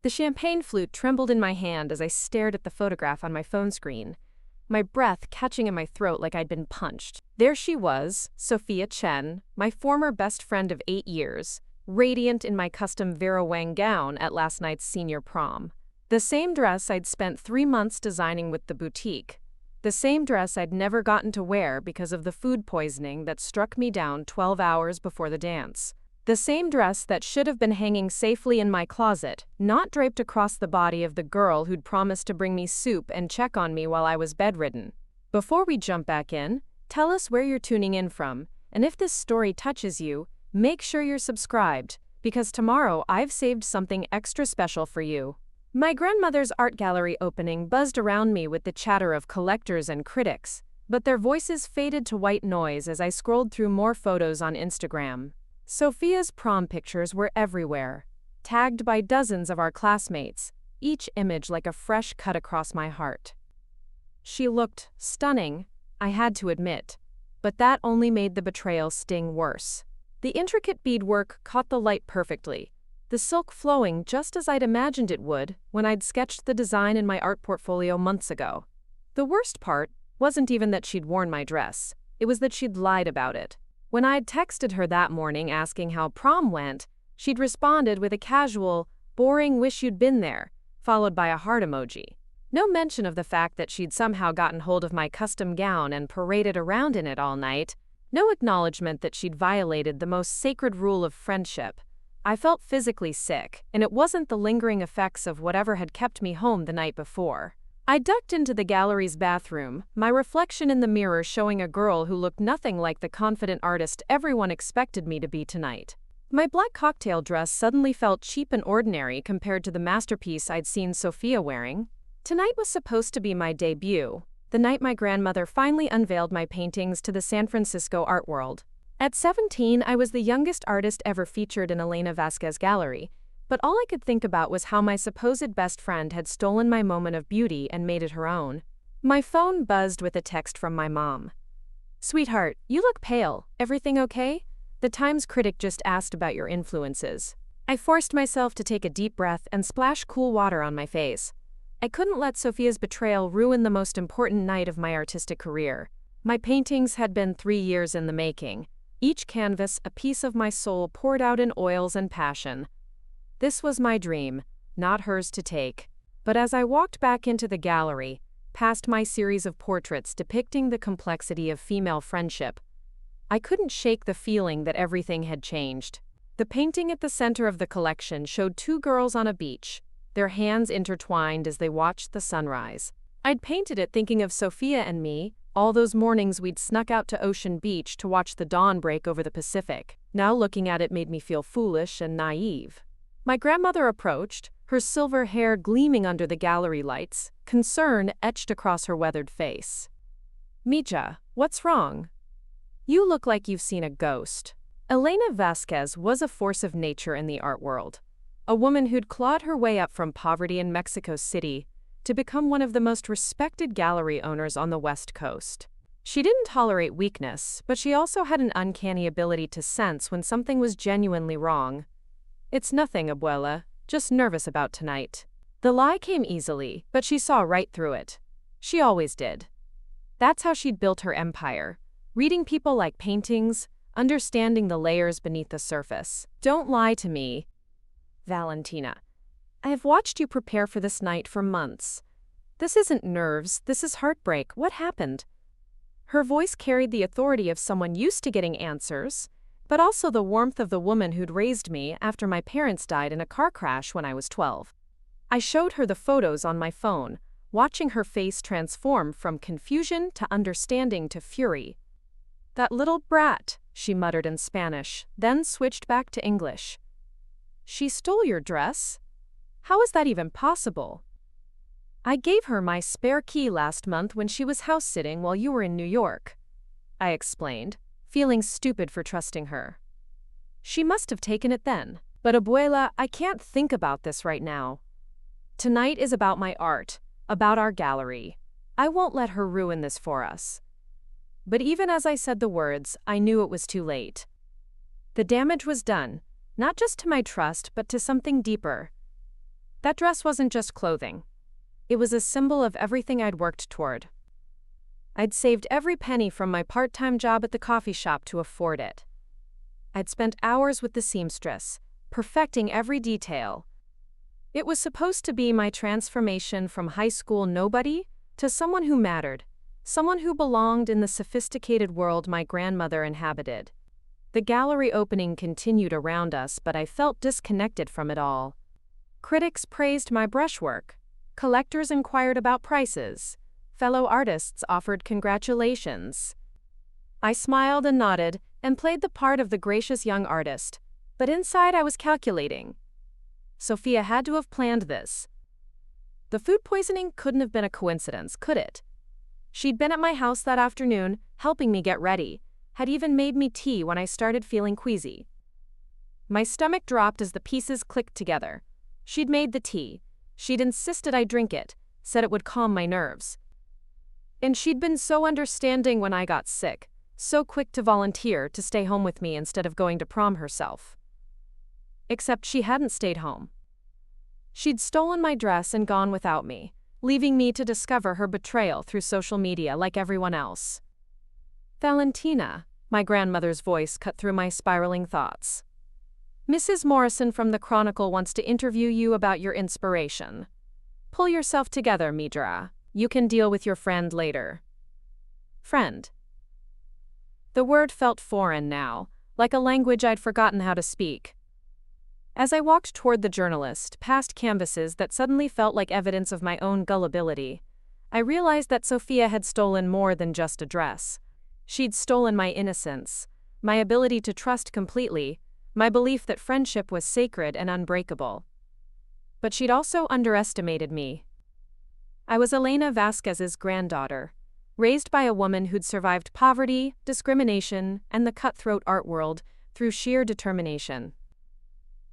The champagne flute trembled in my hand as I stared at the photograph on my phone screen, my breath catching in my throat like I'd been punched. There she was, Sophia Chen, my former best friend of 8 years, radiant in my custom Vera Wang gown at last night's senior prom. The same dress I'd spent 3 months designing with the boutique. The same dress I'd never gotten to wear because of the food poisoning that struck me down 12 hours before the dance. The same dress that should have been hanging safely in my closet, not draped across the body of the girl who'd promised to bring me soup and check on me while I was bedridden. Before we jump back in, tell us where you're tuning in from, and if this story touches you, make sure you're subscribed, because tomorrow I've saved something extra special for you. My grandmother's art gallery opening buzzed around me with the chatter of collectors and critics, but their voices faded to white noise as I scrolled through more photos on Instagram. Sophia's prom pictures were everywhere, tagged by dozens of our classmates, each image like a fresh cut across my heart. She looked stunning, I had to admit, but that only made the betrayal sting worse. The intricate beadwork caught the light perfectly, the silk flowing just as I'd imagined it would when I'd sketched the design in my art portfolio months ago. The worst part wasn't even that she'd worn my dress, it was that she'd lied about it. When I'd texted her that morning asking how prom went, she'd responded with a casual, boring wish you'd been there, followed by a heart emoji. No mention of the fact that she'd somehow gotten hold of my custom gown and paraded around in it all night. No acknowledgement that she'd violated the most sacred rule of friendship. I felt physically sick, and it wasn't the lingering effects of whatever had kept me home the night before. I ducked into the gallery's bathroom, my reflection in the mirror showing a girl who looked nothing like the confident artist everyone expected me to be tonight. My black cocktail dress suddenly felt cheap and ordinary compared to the masterpiece I'd seen Sophia wearing. Tonight was supposed to be my debut, the night my grandmother finally unveiled my paintings to the San Francisco art world. At 17, I was the youngest artist ever featured in Elena Vasquez's gallery, but all I could think about was how my supposed best friend had stolen my moment of beauty and made it her own. My phone buzzed with a text from my mom. "Sweetheart, you look pale. Everything okay? The Times critic just asked about your influences." I forced myself to take a deep breath and splash cool water on my face. I couldn't let Sophia's betrayal ruin the most important night of my artistic career. My paintings had been 3 years in the making, each canvas a piece of my soul poured out in oils and passion. This was my dream, not hers to take. But as I walked back into the gallery, past my series of portraits depicting the complexity of female friendship, I couldn't shake the feeling that everything had changed. The painting at the center of the collection showed 2 girls on a beach, their hands intertwined as they watched the sunrise. I'd painted it thinking of Sophia and me, all those mornings we'd snuck out to Ocean Beach to watch the dawn break over the Pacific. Now looking at it made me feel foolish and naive. My grandmother approached, her silver hair gleaming under the gallery lights, concern etched across her weathered face. "Mija, what's wrong? You look like you've seen a ghost." Elena Vasquez was a force of nature in the art world, a woman who'd clawed her way up from poverty in Mexico City to become one of the most respected gallery owners on the West Coast. She didn't tolerate weakness, but she also had an uncanny ability to sense when something was genuinely wrong. "It's nothing, abuela, just nervous about tonight." The lie came easily, but she saw right through it. She always did. That's how she'd built her empire, reading people like paintings, understanding the layers beneath the surface. "Don't lie to me, Valentina. I have watched you prepare for this night for months. This isn't nerves, this is heartbreak. What happened?" Her voice carried the authority of someone used to getting answers, but also the warmth of the woman who'd raised me after my parents died in a car crash when I was 12. I showed her the photos on my phone, watching her face transform from confusion to understanding to fury. "That little brat," she muttered in Spanish, then switched back to English. "She stole your dress? How is that even possible?" "I gave her my spare key last month when she was house-sitting while you were in New York," I explained, feeling stupid for trusting her. "She must have taken it then. But abuela, I can't think about this right now. Tonight is about my art, about our gallery. I won't let her ruin this for us." But even as I said the words, I knew it was too late. The damage was done, not just to my trust but to something deeper. That dress wasn't just clothing. It was a symbol of everything I'd worked toward. I'd saved every penny from my part-time job at the coffee shop to afford it. I'd spent hours with the seamstress, perfecting every detail. It was supposed to be my transformation from high school nobody to someone who mattered, someone who belonged in the sophisticated world my grandmother inhabited. The gallery opening continued around us, but I felt disconnected from it all. Critics praised my brushwork. Collectors inquired about prices. Fellow artists offered congratulations. I smiled and nodded and played the part of the gracious young artist, but inside I was calculating. Sophia had to have planned this. The food poisoning couldn't have been a coincidence, could it? She'd been at my house that afternoon, helping me get ready, had even made me tea when I started feeling queasy. My stomach dropped as the pieces clicked together. She'd made the tea. She'd insisted I drink it, said it would calm my nerves. And she'd been so understanding when I got sick, so quick to volunteer to stay home with me instead of going to prom herself. Except she hadn't stayed home. She'd stolen my dress and gone without me, leaving me to discover her betrayal through social media like everyone else. Valentina, my grandmother's voice cut through my spiraling thoughts. Mrs. Morrison from the Chronicle wants to interview you about your inspiration. Pull yourself together, Midra. You can deal with your friend later. Friend. The word felt foreign now, like a language I'd forgotten how to speak. As I walked toward the journalist, past canvases that suddenly felt like evidence of my own gullibility, I realized that Sophia had stolen more than just a dress. She'd stolen my innocence, my ability to trust completely, my belief that friendship was sacred and unbreakable. But she'd also underestimated me. I was Elena Vasquez's granddaughter, raised by a woman who'd survived poverty, discrimination, and the cutthroat art world through sheer determination.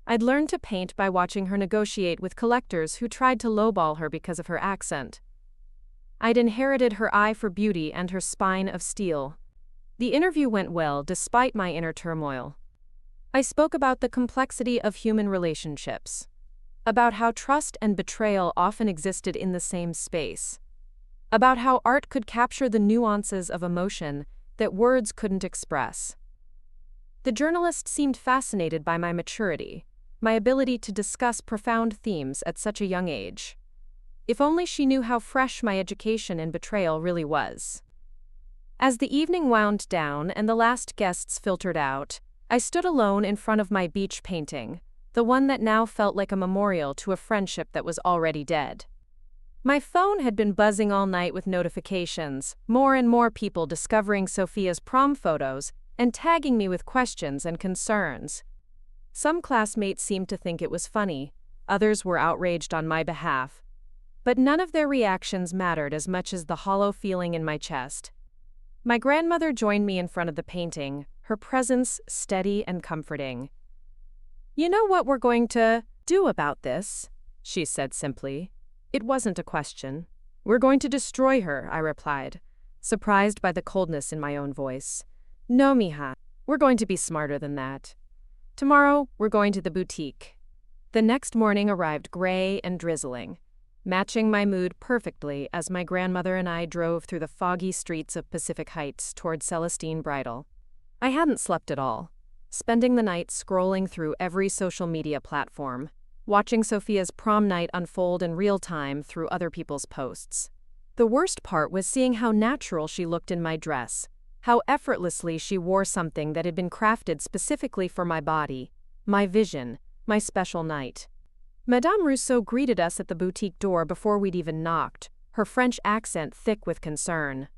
I'd learned to paint by watching her negotiate with collectors who tried to lowball her because of her accent. I'd inherited her eye for beauty and her spine of steel. The interview went well despite my inner turmoil. I spoke about the complexity of human relationships, about how trust and betrayal often existed in the same space, about how art could capture the nuances of emotion that words couldn't express. The journalist seemed fascinated by my maturity, my ability to discuss profound themes at such a young age. If only she knew how fresh my education in betrayal really was. As the evening wound down and the last guests filtered out, I stood alone in front of my beach painting, the one that now felt like a memorial to a friendship that was already dead. My phone had been buzzing all night with notifications, more and more people discovering Sophia's prom photos and tagging me with questions and concerns. Some classmates seemed to think it was funny, others were outraged on my behalf. But none of their reactions mattered as much as the hollow feeling in my chest. My grandmother joined me in front of the painting, her presence steady and comforting. "You know what we're going to do about this?" she said simply. It wasn't a question. "We're going to destroy her," I replied, surprised by the coldness in my own voice. "No, mija, we're going to be smarter than that. Tomorrow, we're going to the boutique." The next morning arrived gray and drizzling, matching my mood perfectly as my grandmother and I drove through the foggy streets of Pacific Heights toward Celestine Bridal. I hadn't slept at all, spending the night scrolling through every social media platform, watching Sophia's prom night unfold in real time through other people's posts. The worst part was seeing how natural she looked in my dress, how effortlessly she wore something that had been crafted specifically for my body, my vision, my special night. Madame Rousseau greeted us at the boutique door before we'd even knocked, her French accent thick with concern.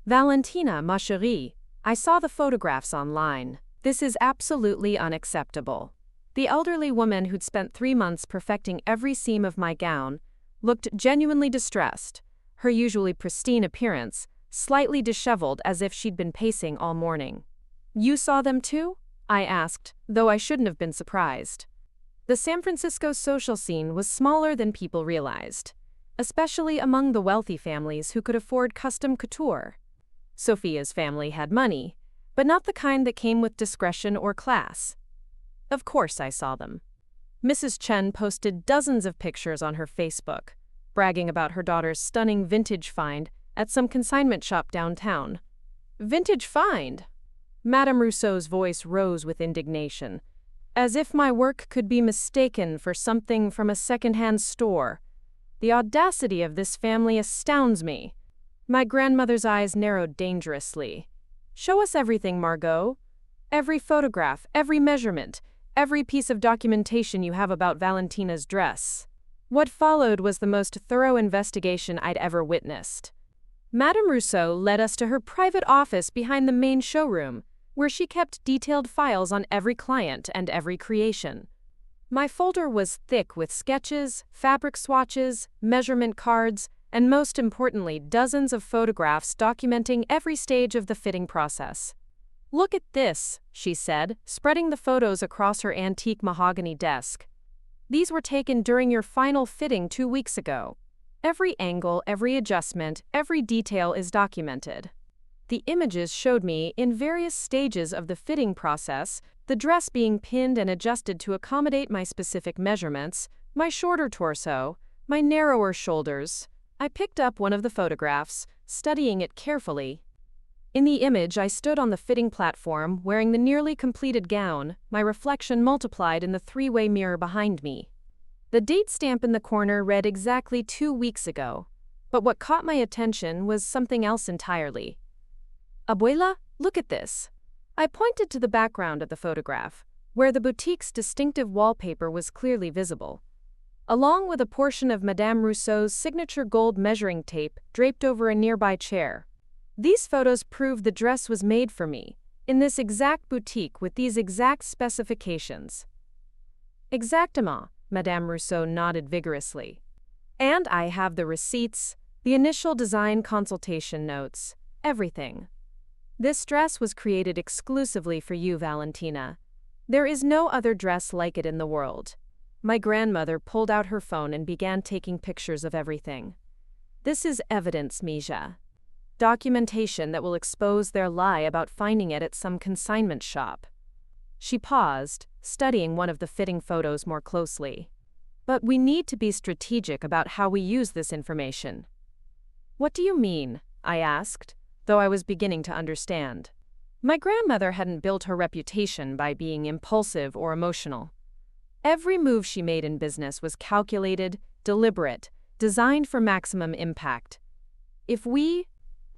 "Valentina, ma chérie, I saw the photographs online. This is absolutely unacceptable." The elderly woman who'd spent 3 months perfecting every seam of my gown looked genuinely distressed, her usually pristine appearance slightly disheveled as if she'd been pacing all morning. "You saw them too?" I asked, though I shouldn't have been surprised. The San Francisco social scene was smaller than people realized, especially among the wealthy families who could afford custom couture. Sophia's family had money, but not the kind that came with discretion or class. Of course I saw them. Mrs. Chen posted dozens of pictures on her Facebook, bragging about her daughter's stunning vintage find at some consignment shop downtown. Vintage find? Madame Rousseau's voice rose with indignation, as if my work could be mistaken for something from a second-hand store. The audacity of this family astounds me. My grandmother's eyes narrowed dangerously. Show us everything, Margot. Every photograph, every measurement, every piece of documentation you have about Valentina's dress. What followed was the most thorough investigation I'd ever witnessed. Madame Rousseau led us to her private office behind the main showroom, where she kept detailed files on every client and every creation. My folder was thick with sketches, fabric swatches, measurement cards, and most importantly, dozens of photographs documenting every stage of the fitting process. "Look at this," she said, spreading the photos across her antique mahogany desk. "These were taken during your final fitting 2 weeks ago. Every angle, every adjustment, every detail is documented." The images showed me, in various stages of the fitting process, the dress being pinned and adjusted to accommodate my specific measurements, my shorter torso, my narrower shoulders. I picked up one of the photographs, studying it carefully. In the image, I stood on the fitting platform, wearing the nearly completed gown, my reflection multiplied in the three-way mirror behind me. The date stamp in the corner read exactly 2 weeks ago, but what caught my attention was something else entirely. "Abuela, look at this." I pointed to the background of the photograph, where the boutique's distinctive wallpaper was clearly visible, along with a portion of Madame Rousseau's signature gold measuring tape draped over a nearby chair. These photos prove the dress was made for me, in this exact boutique with these exact specifications. "Exactement," Madame Rousseau nodded vigorously. "And I have the receipts, the initial design consultation notes, everything. This dress was created exclusively for you, Valentina. There is no other dress like it in the world." My grandmother pulled out her phone and began taking pictures of everything. "This is evidence, Mija. Documentation that will expose their lie about finding it at some consignment shop." She paused, studying one of the fitting photos more closely. "But we need to be strategic about how we use this information." "What do you mean?" I asked, though I was beginning to understand. My grandmother hadn't built her reputation by being impulsive or emotional. Every move she made in business was calculated, deliberate, designed for maximum impact.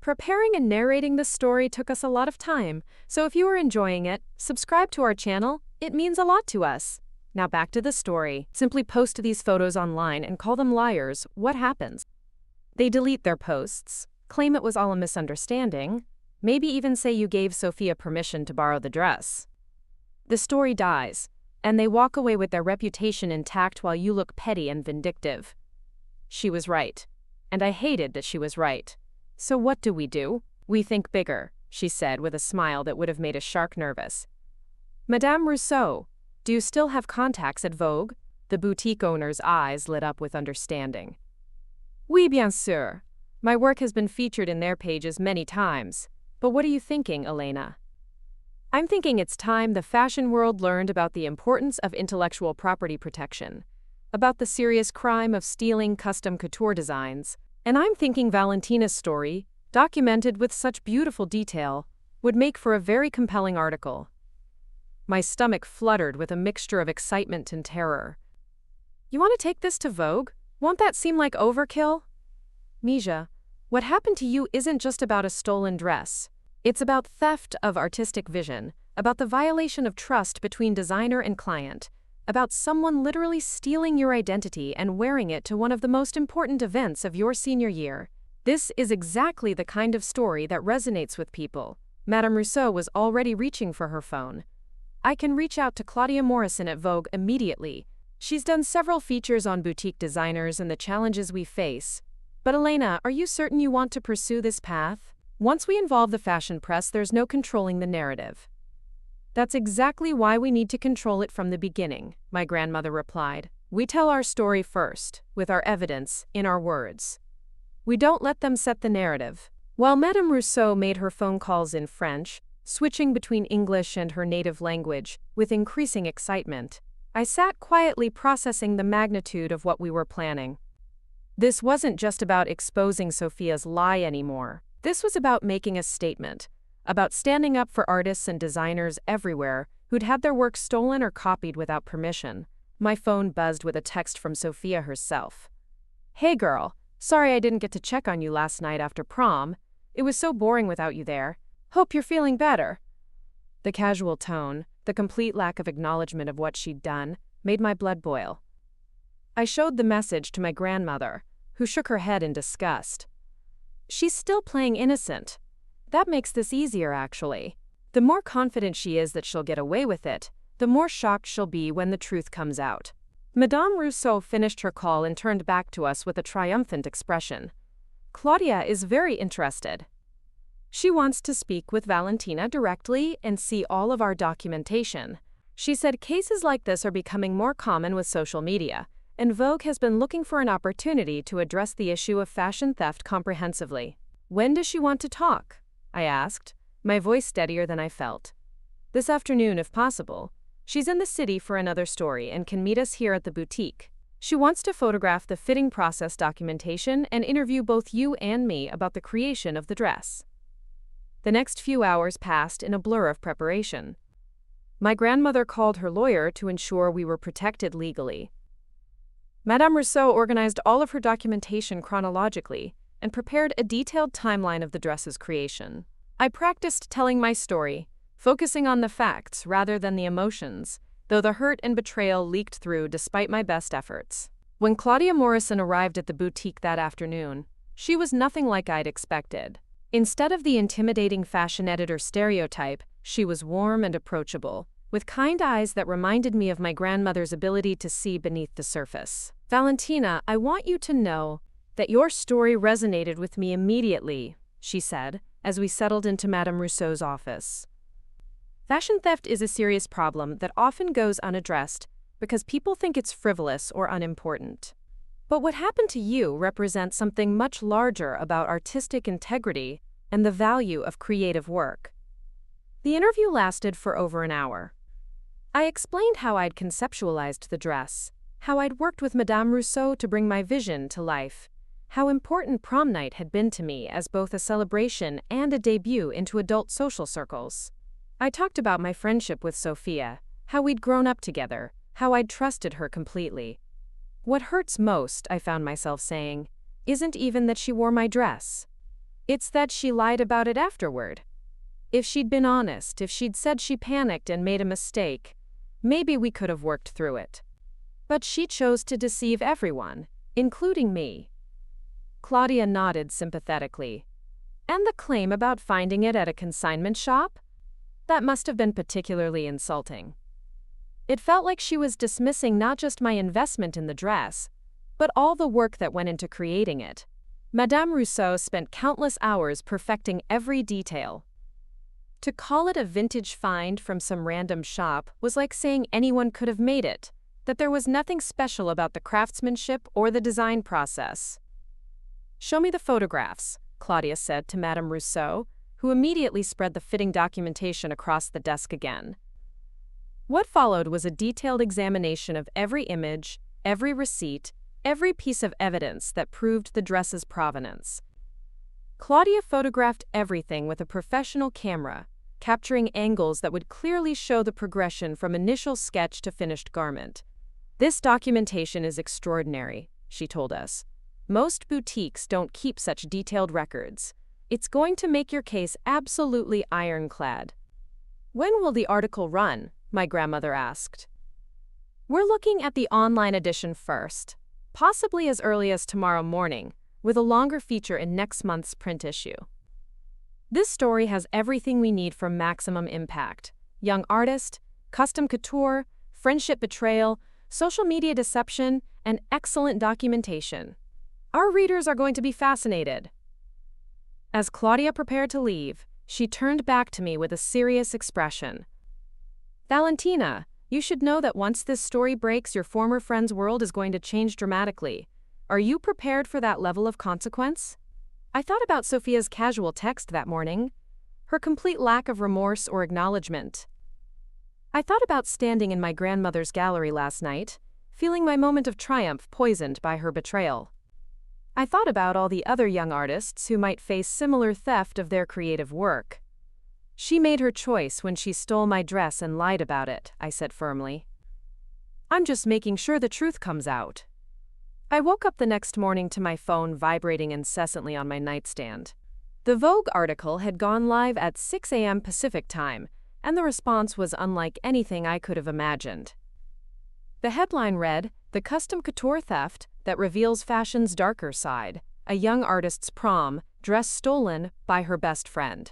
Preparing and narrating this story took us a lot of time, so if you are enjoying it, subscribe to our channel. It means a lot to us. Now back to the story. Simply post these photos online and call them liars. What happens? They delete their posts, claim it was all a misunderstanding, maybe even say you gave Sophia permission to borrow the dress. The story dies, and they walk away with their reputation intact while you look petty and vindictive. She was right, and I hated that she was right. So what do? We think bigger, she said with a smile that would have made a shark nervous. "Madame Rousseau, do you still have contacts at Vogue?" The boutique owner's eyes lit up with understanding. "Oui, bien sûr. My work has been featured in their pages many times. But what are you thinking, Elena?" "I'm thinking it's time the fashion world learned about the importance of intellectual property protection, about the serious crime of stealing custom couture designs. And I'm thinking Valentina's story, documented with such beautiful detail, would make for a very compelling article." My stomach fluttered with a mixture of excitement and terror. "You want to take this to Vogue? Won't that seem like overkill?" "Mija, what happened to you isn't just about a stolen dress. It's about theft of artistic vision, about the violation of trust between designer and client, about someone literally stealing your identity and wearing it to one of the most important events of your senior year. This is exactly the kind of story that resonates with people." Madame Rousseau was already reaching for her phone. "I can reach out to Claudia Morrison at Vogue immediately. She's done several features on boutique designers and the challenges we face. But Elena, are you certain you want to pursue this path? Once we involve the fashion press, there's no controlling the narrative." "That's exactly why we need to control it from the beginning," my grandmother replied. "We tell our story first, with our evidence, in our words. We don't let them set the narrative." While Madame Rousseau made her phone calls in French, switching between English and her native language, with increasing excitement, I sat quietly processing the magnitude of what we were planning. This wasn't just about exposing Sophia's lie anymore. This was about making a statement, about standing up for artists and designers everywhere who'd had their work stolen or copied without permission. My phone buzzed with a text from Sophia herself. "Hey girl, sorry I didn't get to check on you last night after prom. It was so boring without you there. Hope you're feeling better." The casual tone, the complete lack of acknowledgement of what she'd done, made my blood boil. I showed the message to my grandmother, who shook her head in disgust. "She's still playing innocent. That makes this easier, actually. The more confident she is that she'll get away with it, the more shocked she'll be when the truth comes out." Madame Rousseau finished her call and turned back to us with a triumphant expression. "Claudia is very interested. She wants to speak with Valentina directly and see all of our documentation. She said cases like this are becoming more common with social media, and Vogue has been looking for an opportunity to address the issue of fashion theft comprehensively." "When does she want to talk?" I asked, my voice steadier than I felt. "This afternoon, if possible. She's in the city for another story and can meet us here at the boutique. She wants to photograph the fitting process documentation and interview both you and me about the creation of the dress." The next few hours passed in a blur of preparation. My grandmother called her lawyer to ensure we were protected legally. Madame Rousseau organized all of her documentation chronologically and prepared a detailed timeline of the dress's creation. I practiced telling my story, focusing on the facts rather than the emotions, though the hurt and betrayal leaked through despite my best efforts. When Claudia Morrison arrived at the boutique that afternoon, she was nothing like I'd expected. Instead of the intimidating fashion editor stereotype, she was warm and approachable, with kind eyes that reminded me of my grandmother's ability to see beneath the surface. "Valentina, I want you to know that your story resonated with me immediately," she said, as we settled into Madame Rousseau's office. "Fashion theft is a serious problem that often goes unaddressed because people think it's frivolous or unimportant. But what happened to you represents something much larger about artistic integrity and the value of creative work." The interview lasted for over an hour. I explained how I'd conceptualized the dress, how I'd worked with Madame Rousseau to bring my vision to life, how important prom night had been to me as both a celebration and a debut into adult social circles. I talked about my friendship with Sophia, how we'd grown up together, how I'd trusted her completely. "What hurts most," I found myself saying, "isn't even that she wore my dress. It's that she lied about it afterward. If she'd been honest, if she'd said she panicked and made a mistake, maybe we could have worked through it. But she chose to deceive everyone, including me." Claudia nodded sympathetically. "And the claim about finding it at a consignment shop? That must have been particularly insulting." It felt like she was dismissing not just my investment in the dress, but all the work that went into creating it. Madame Rousseau spent countless hours perfecting every detail. To call it a vintage find from some random shop was like saying anyone could have made it, that there was nothing special about the craftsmanship or the design process. "Show me the photographs," Claudia said to Madame Rousseau, who immediately spread the fitting documentation across the desk again. What followed was a detailed examination of every image, every receipt, every piece of evidence that proved the dress's provenance. Claudia photographed everything with a professional camera, capturing angles that would clearly show the progression from initial sketch to finished garment. "This documentation is extraordinary," she told us. "Most boutiques don't keep such detailed records. It's going to make your case absolutely ironclad." "When will the article run?" my grandmother asked. "We're looking at the online edition first, possibly as early as tomorrow morning, with a longer feature in next month's print issue. This story has everything we need for maximum impact: young artist, custom couture, friendship betrayal, social media deception, and excellent documentation. Our readers are going to be fascinated." As Claudia prepared to leave, she turned back to me with a serious expression. "Valentina, you should know that once this story breaks, your former friend's world is going to change dramatically. Are you prepared for that level of consequence?" I thought about Sophia's casual text that morning, her complete lack of remorse or acknowledgement. I thought about standing in my grandmother's gallery last night, feeling my moment of triumph poisoned by her betrayal. I thought about all the other young artists who might face similar theft of their creative work. She made her choice when she stole my dress and lied about it, I said firmly. I'm just making sure the truth comes out. I woke up the next morning to my phone vibrating incessantly on my nightstand. The Vogue article had gone live at 6 a.m. Pacific time, and the response was unlike anything I could have imagined. The headline read, "The Custom Couture Theft That Reveals Fashion's Darker Side, a Young Artist's Prom, Dress Stolen by Her Best Friend."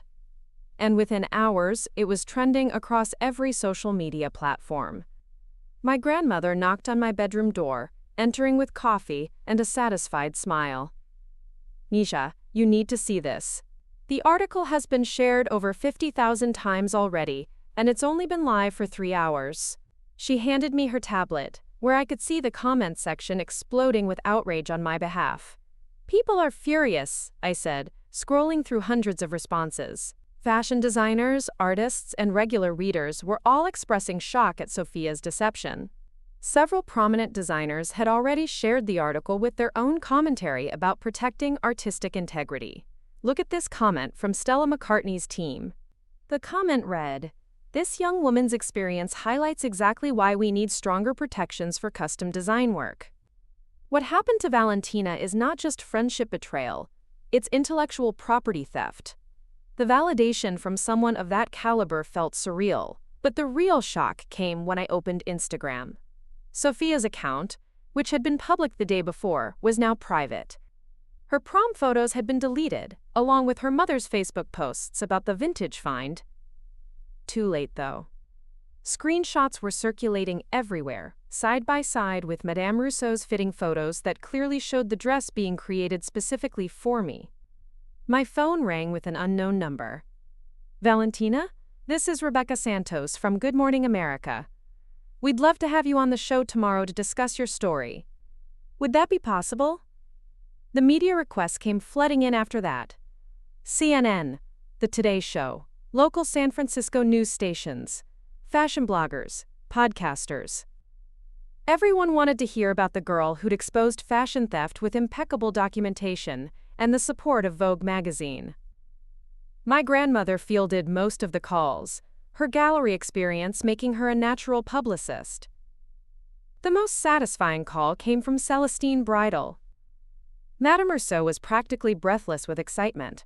And within hours, it was trending across every social media platform. My grandmother knocked on my bedroom door, entering with coffee and a satisfied smile. "Misha, you need to see this. The article has been shared over 50,000 times already, and it's only been live for 3 hours. She handed me her tablet, where I could see the comment section exploding with outrage on my behalf. "People are furious," I said, scrolling through hundreds of responses. Fashion designers, artists, and regular readers were all expressing shock at Sophia's deception. Several prominent designers had already shared the article with their own commentary about protecting artistic integrity. Look at this comment from Stella McCartney's team. The comment read, "This young woman's experience highlights exactly why we need stronger protections for custom design work." What happened to Valentina is not just friendship betrayal, it's intellectual property theft. The validation from someone of that caliber felt surreal, but the real shock came when I opened Instagram. Sophia's account, which had been public the day before, was now private. Her prom photos had been deleted, along with her mother's Facebook posts about the vintage find. Too late, though. Screenshots were circulating everywhere, side by side with Madame Rousseau's fitting photos that clearly showed the dress being created specifically for me. My phone rang with an unknown number. "Valentina, this is Rebecca Santos from Good Morning America. We'd love to have you on the show tomorrow to discuss your story. Would that be possible?" The media requests came flooding in after that. CNN, The Today Show, local San Francisco news stations, fashion bloggers, podcasters. Everyone wanted to hear about the girl who'd exposed fashion theft with impeccable documentation and the support of Vogue magazine. My grandmother fielded most of the calls, her gallery experience making her a natural publicist. The most satisfying call came from Celestine Bridal. Madame Rousseau was practically breathless with excitement.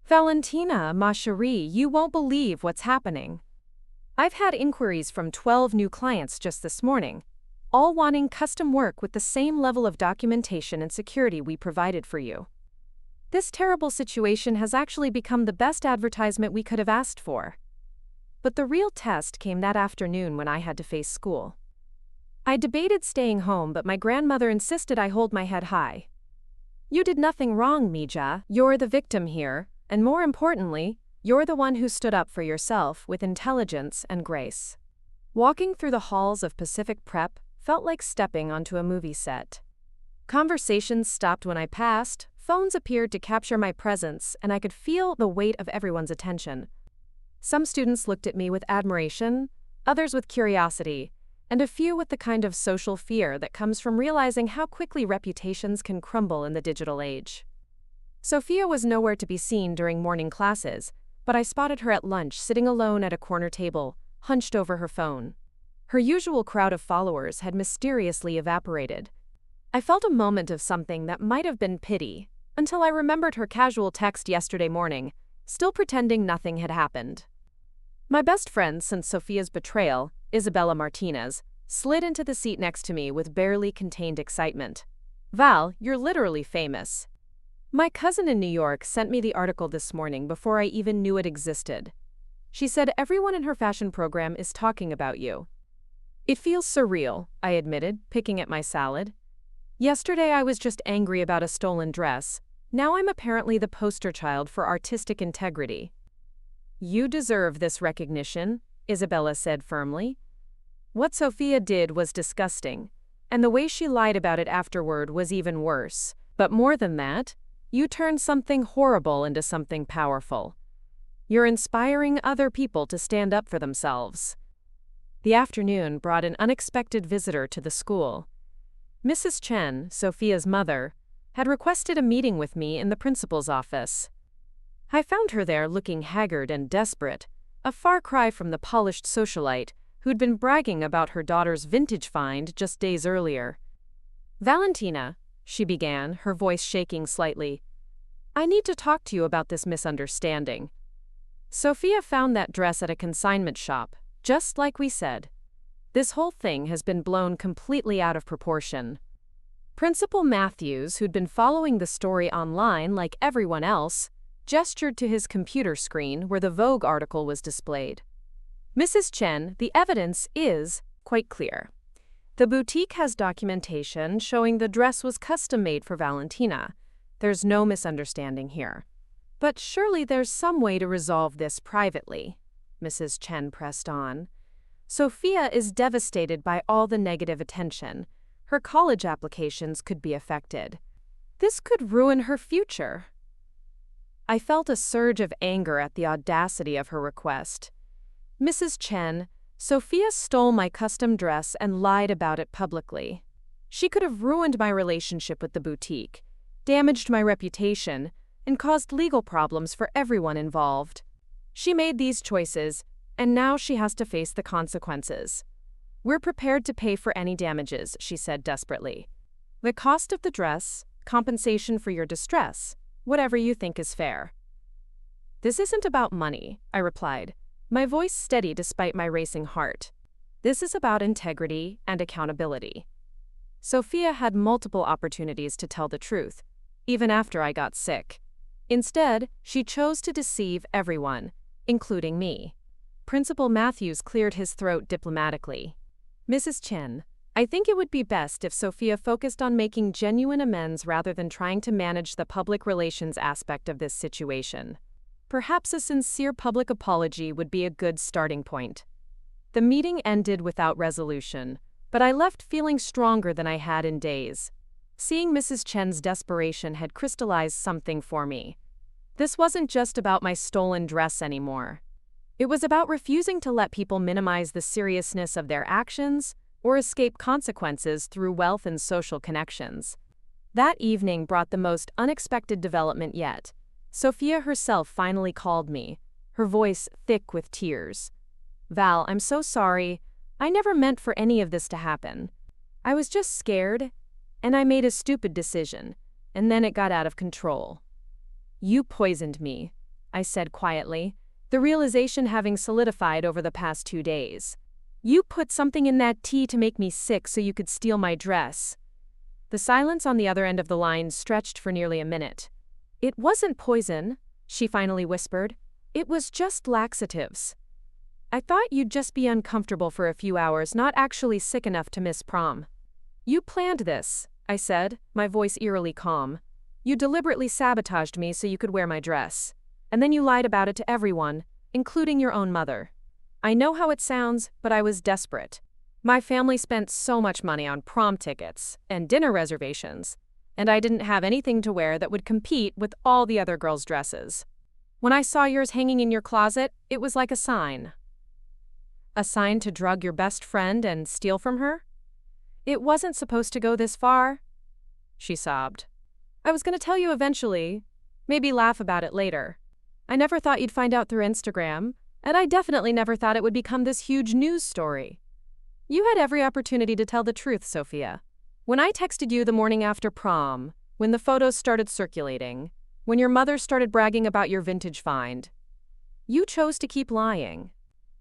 "Valentina, ma chérie, you won't believe what's happening. I've had inquiries from 12 new clients just this morning, all wanting custom work with the same level of documentation and security we provided for you. This terrible situation has actually become the best advertisement we could have asked for." But the real test came that afternoon when I had to face school. I debated staying home, but my grandmother insisted I hold my head high. "You did nothing wrong, Mija. You're the victim here, and more importantly, you're the one who stood up for yourself with intelligence and grace." Walking through the halls of Pacific Prep felt like stepping onto a movie set. Conversations stopped when I passed, phones appeared to capture my presence, and I could feel the weight of everyone's attention. Some students looked at me with admiration, others with curiosity, and a few with the kind of social fear that comes from realizing how quickly reputations can crumble in the digital age. Sophia was nowhere to be seen during morning classes, but I spotted her at lunch sitting alone at a corner table, hunched over her phone. Her usual crowd of followers had mysteriously evaporated. I felt a moment of something that might have been pity, until I remembered her casual text yesterday morning, still pretending nothing had happened. My best friend since Sophia's betrayal, Isabella Martinez, slid into the seat next to me with barely contained excitement. "Val, you're literally famous. My cousin in New York sent me the article this morning before I even knew it existed. She said everyone in her fashion program is talking about you." "It feels surreal," I admitted, picking at my salad. "Yesterday I was just angry about a stolen dress. Now I'm apparently the poster child for artistic integrity." "You deserve this recognition," Isabella said firmly. "What Sophia did was disgusting, and the way she lied about it afterward was even worse. But more than that, you turned something horrible into something powerful. You're inspiring other people to stand up for themselves." The afternoon brought an unexpected visitor to the school. Mrs. Chen, Sophia's mother, had requested a meeting with me in the principal's office. I found her there looking haggard and desperate, a far cry from the polished socialite who'd been bragging about her daughter's vintage find just days earlier. "Valentina," she began, her voice shaking slightly, "I need to talk to you about this misunderstanding. Sophia found that dress at a consignment shop, just like we said. This whole thing has been blown completely out of proportion." Principal Matthews, who'd been following the story online like everyone else, gestured to his computer screen where the Vogue article was displayed. "Mrs. Chen, the evidence is quite clear. The boutique has documentation showing the dress was custom-made for Valentina. There's no misunderstanding here. But surely there's some way to resolve this privately," Mrs. Chen pressed on. "Sophia is devastated by all the negative attention. Her college applications could be affected. This could ruin her future." I felt a surge of anger at the audacity of her request. "Mrs. Chen, Sophia stole my custom dress and lied about it publicly. She could have ruined my relationship with the boutique, damaged my reputation, and caused legal problems for everyone involved. She made these choices, and now she has to face the consequences. We're prepared to pay for any damages," she said desperately. "The cost of the dress, compensation for your distress, whatever you think is fair." "This isn't about money," I replied, my voice steady despite my racing heart. "This is about integrity and accountability. Sophia had multiple opportunities to tell the truth, even after I got sick. Instead, she chose to deceive everyone, including me." Principal Matthews cleared his throat diplomatically. "Mrs. Chen, I think it would be best if Sophia focused on making genuine amends rather than trying to manage the public relations aspect of this situation. Perhaps a sincere public apology would be a good starting point." The meeting ended without resolution, but I left feeling stronger than I had in days. Seeing Mrs. Chen's desperation had crystallized something for me. This wasn't just about my stolen dress anymore. It was about refusing to let people minimize the seriousness of their actions or escape consequences through wealth and social connections. That evening brought the most unexpected development yet. Sophia herself finally called me, her voice thick with tears. "Val, I'm so sorry. I never meant for any of this to happen. I was just scared, and I made a stupid decision, and then it got out of control." "You poisoned me," I said quietly, the realization having solidified over the past 2 days. "You put something in that tea to make me sick so you could steal my dress." The silence on the other end of the line stretched for nearly a minute. "It wasn't poison," she finally whispered. "It was just laxatives. I thought you'd just be uncomfortable for a few hours, not actually sick enough to miss prom." "You planned this," I said, my voice eerily calm. "You deliberately sabotaged me so you could wear my dress. And then you lied about it to everyone, including your own mother. I know how it sounds, but I was desperate. My family spent so much money on prom tickets and dinner reservations, and I didn't have anything to wear that would compete with all the other girls' dresses. When I saw yours hanging in your closet, it was like a sign." "A sign to drug your best friend and steal from her?" "It wasn't supposed to go this far," she sobbed. "I was going to tell you eventually, maybe laugh about it later. I never thought you'd find out through Instagram, and I definitely never thought it would become this huge news story. You had every opportunity to tell the truth, Sophia. When I texted you the morning after prom, when the photos started circulating, when your mother started bragging about your vintage find, you chose to keep lying."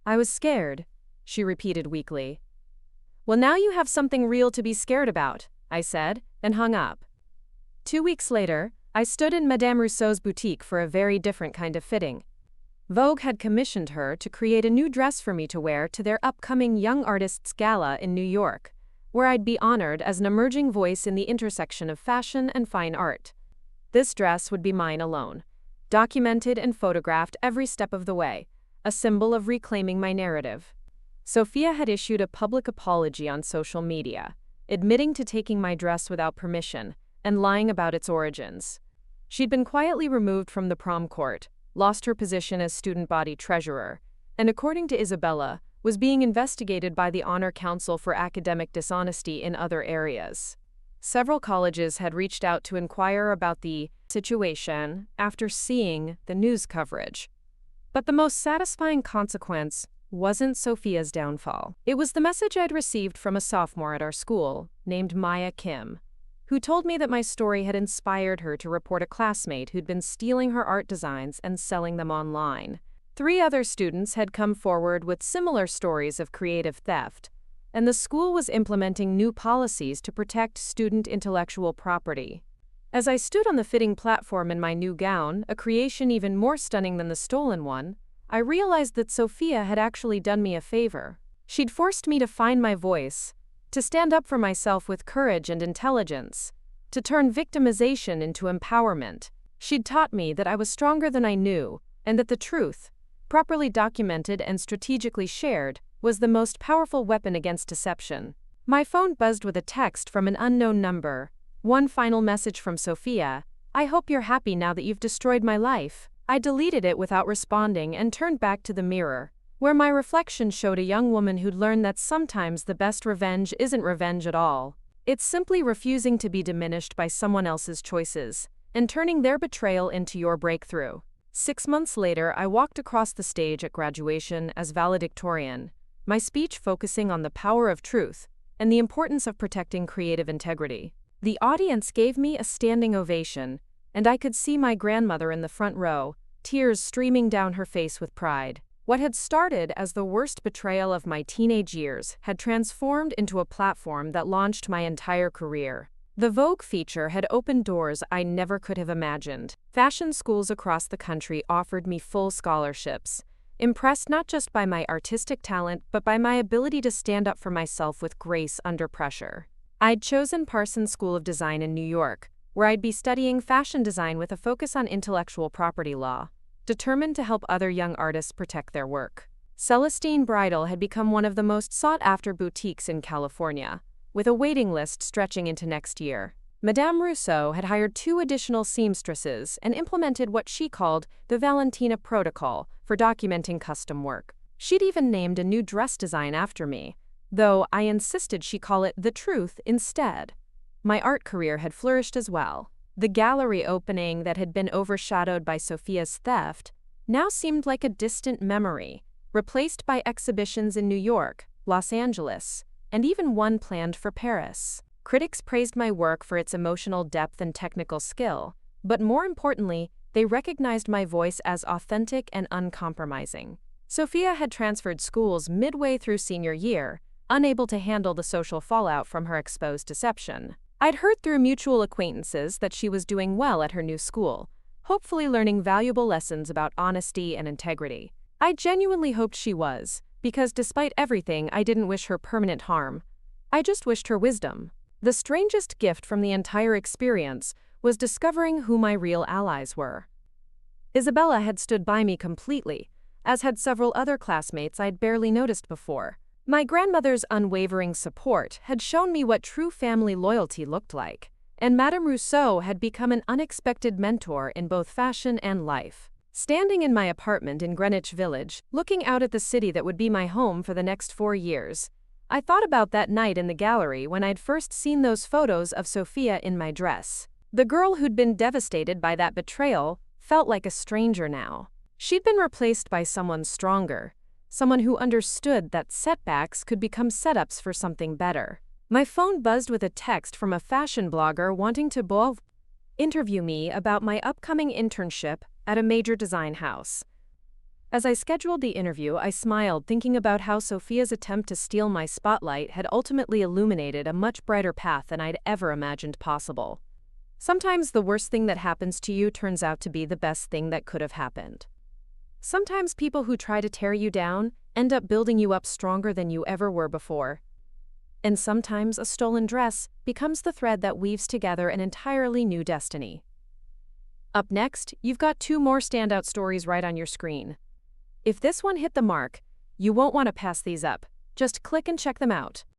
"I was scared," she repeated weakly. "Well, now you have something real to be scared about," I said, and hung up. 2 weeks later, I stood in Madame Rousseau's boutique for a very different kind of fitting. Vogue had commissioned her to create a new dress for me to wear to their upcoming Young Artists Gala in New York, where I'd be honored as an emerging voice in the intersection of fashion and fine art. This dress would be mine alone, documented and photographed every step of the way, a symbol of reclaiming my narrative. Sophia had issued a public apology on social media, admitting to taking my dress without permission and lying about its origins. She'd been quietly removed from the prom court, lost her position as student body treasurer, and according to Isabella, was being investigated by the Honor Council for academic dishonesty in other areas. Several colleges had reached out to inquire about the situation after seeing the news coverage. But the most satisfying consequence wasn't Sophia's downfall. It was the message I'd received from a sophomore at our school, named Maya Kim, who told me that my story had inspired her to report a classmate who'd been stealing her art designs and selling them online. 3 other students had come forward with similar stories of creative theft, and the school was implementing new policies to protect student intellectual property. As I stood on the fitting platform in my new gown, a creation even more stunning than the stolen one, I realized that Sophia had actually done me a favor. She'd forced me to find my voice, to stand up for myself with courage and intelligence, to turn victimization into empowerment. She'd taught me that I was stronger than I knew, and that the truth, properly documented and strategically shared, was the most powerful weapon against deception. My phone buzzed with a text from an unknown number. One final message from Sophia: "I hope you're happy now that you've destroyed my life." I deleted it without responding and turned back to the mirror, where my reflection showed a young woman who'd learned that sometimes the best revenge isn't revenge at all. It's simply refusing to be diminished by someone else's choices, and turning their betrayal into your breakthrough. 6 months later, I walked across the stage at graduation as valedictorian, my speech focusing on the power of truth and the importance of protecting creative integrity. The audience gave me a standing ovation, and I could see my grandmother in the front row, tears streaming down her face with pride. What had started as the worst betrayal of my teenage years had transformed into a platform that launched my entire career. The Vogue feature had opened doors I never could have imagined. Fashion schools across the country offered me full scholarships, impressed not just by my artistic talent but by my ability to stand up for myself with grace under pressure. I'd chosen Parsons School of Design in New York, where I'd be studying fashion design with a focus on intellectual property law, determined to help other young artists protect their work. Celestine Bridal had become one of the most sought-after boutiques in California, with a waiting list stretching into next year. Madame Rousseau had hired 2 additional seamstresses and implemented what she called the Valentina Protocol for documenting custom work. She'd even named a new dress design after me, though I insisted she call it The Truth instead. My art career had flourished as well. The gallery opening that had been overshadowed by Sophia's theft now seemed like a distant memory, replaced by exhibitions in New York, Los Angeles, and even one planned for Paris. Critics praised my work for its emotional depth and technical skill, but more importantly, they recognized my voice as authentic and uncompromising. Sophia had transferred schools midway through senior year, unable to handle the social fallout from her exposed deception. I'd heard through mutual acquaintances that she was doing well at her new school, hopefully learning valuable lessons about honesty and integrity. I genuinely hoped she was, because despite everything, I didn't wish her permanent harm. I just wished her wisdom. The strangest gift from the entire experience was discovering who my real allies were. Isabella had stood by me completely, as had several other classmates I'd barely noticed before. My grandmother's unwavering support had shown me what true family loyalty looked like, and Madame Rousseau had become an unexpected mentor in both fashion and life. Standing in my apartment in Greenwich Village, looking out at the city that would be my home for the next 4 years, I thought about that night in the gallery when I'd first seen those photos of Sophia in my dress. The girl who'd been devastated by that betrayal felt like a stranger now. She'd been replaced by someone stronger, someone who understood that setbacks could become setups for something better. My phone buzzed with a text from a fashion blogger wanting to interview me about my upcoming internship at a major design house. As I scheduled the interview, I smiled, thinking about how Sophia's attempt to steal my spotlight had ultimately illuminated a much brighter path than I'd ever imagined possible. Sometimes the worst thing that happens to you turns out to be the best thing that could have happened. Sometimes people who try to tear you down end up building you up stronger than you ever were before. And sometimes a stolen dress becomes the thread that weaves together an entirely new destiny. Up next, you've got 2 more standout stories right on your screen. If this one hit the mark, you won't want to pass these up. Just click and check them out.